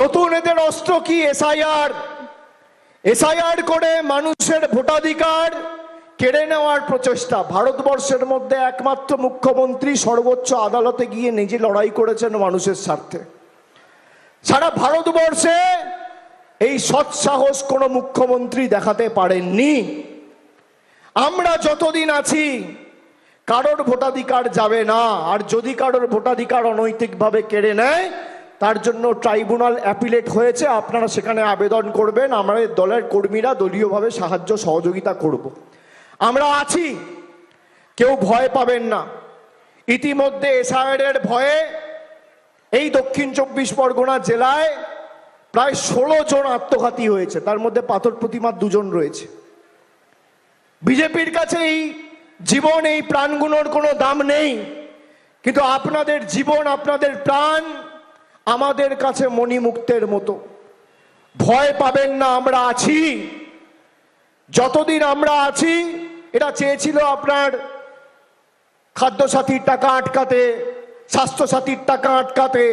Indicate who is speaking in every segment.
Speaker 1: নতুন এদের অস্ত্র কি? এসআইআর। এসআইআর করে মানুষের ভোটাধিকার কেড়ে নেওয়ার প্রচেষ্টা। ভারতবর্ষের মধ্যে একমাত্র মুখ্যমন্ত্রী সর্বোচ্চ আদালতে গিয়ে নিজে লড়াই করেছেন মানুষের স্বার্থে। সারা ভারতবর্ষে এই সৎসাহস কোনো মুখ্যমন্ত্রী দেখাতে পারেননি। আমরা যতদিন আছি কারোর ভোটাধিকার যাবে না, আর যদি কারোর ভোটাধিকার অনৈতিকভাবে কেড়ে নেয় তার জন্য ট্রাইব্যুনাল অ্যাপিলেট হয়েছে, আপনারা সেখানে আবেদন করবেন। আমাদের দলের কর্মীরা দলীয়ভাবে সাহায্য সহযোগিতা করব। আমরা আছি, কেউ ভয় পাবেন না। ইতিমধ্যে এসআইআর ভয়ে এই দক্ষিণ 24 পরগনা জেলায় প্রায় 16 জন আত্মঘাতী হয়েছে, তার মধ্যে পাথর প্রতিমার 2 জন রয়েছে। বিজেপির কাছে এই জীবন, এই প্রাণগুলোর কোনো দাম নেই, কিন্তু আপনাদের জীবন, আপনাদের প্রাণ আমাদের কাছে মণিমুক্তের মতো। ভয় পাবেন না, আমরা আছি। যতদিন আমরা আছি, এটা চেয়েছিল আপনার খাদ্যসাথীর টাকা আটকাতে, স্বাস্থ্যসাথীর টাকা আটকাতে,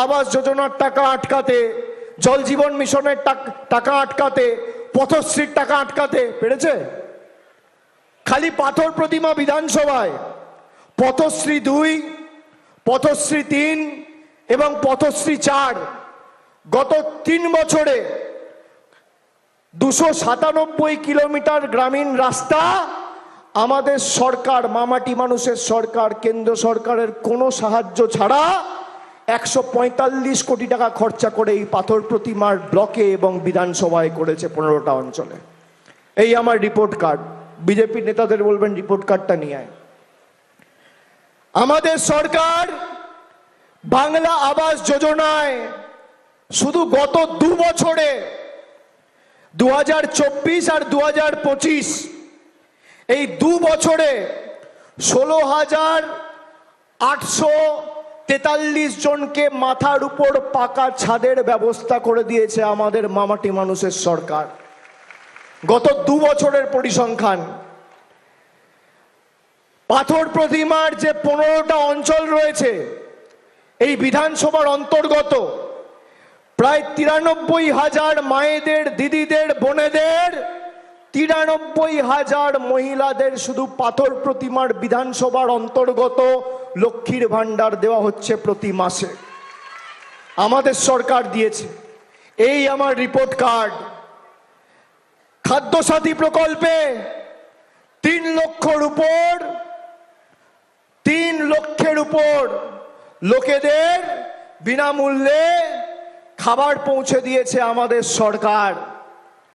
Speaker 1: আবাস যোজনার টাকা আটকাতে, জল জীবন মিশনের টাকা আটকাতে, পথশ্রীর টাকা আটকাতে পেরেছে? খালি পাথর প্রতিমা বিধানসভায় পথশ্রী 2, পথশ্রী 3 এবং পথশ্রী 4 গত 3 বছরে 297 কিলোমিটার গ্রামীণ রাস্তা আমাদের সরকার, মামাটি মানুষের সরকার, কেন্দ্র সরকারের কোনো সাহায্য ছাড়া 145 কোটি টাকা খরচা করে এই পাথর প্রতিমার ব্লকে এবং বিধানসভায় করেছে 15টা অঞ্চলে। এই আমার রিপোর্ট কার্ড। বিজেপি নেতাদের বলবেন রিপোর্ট কার্ডটা নিয়ে আয়। আমাদের সরকার বাংলা আবাস যোজনায় শুধু গত 2 বছরে 2024 আর 2025 এই 2 বছরে 16,843 জনকে মাথার উপর পাকা ছাদের ব্যবস্থা করে দিয়েছে আমাদের মামাটি মানুষের সরকার। গত 2 বছরের পরিসংখ্যান। পাথর প্রতিমার যে 15টা অঞ্চল রয়েছে এই বিধানসভার অন্তর্গত, প্রায় 93,000 মায়েদের, দিদিদের, বোনেদের, 93,000 মহিলাদের শুধু পাথর প্রতিমার বিধানসভার অন্তর্গত লক্ষ্মীর ভান্ডার দেওয়া হচ্ছে প্রতি মাসে। আমাদের সরকার দিয়েছে। এই আমার রিপোর্ট কার্ড। খাদ্যসাথী প্রকল্পে 3 লক্ষের উপর লোকেদের বিনামূল্যে খাবার পৌঁছে দিয়েছে আমাদের সরকার।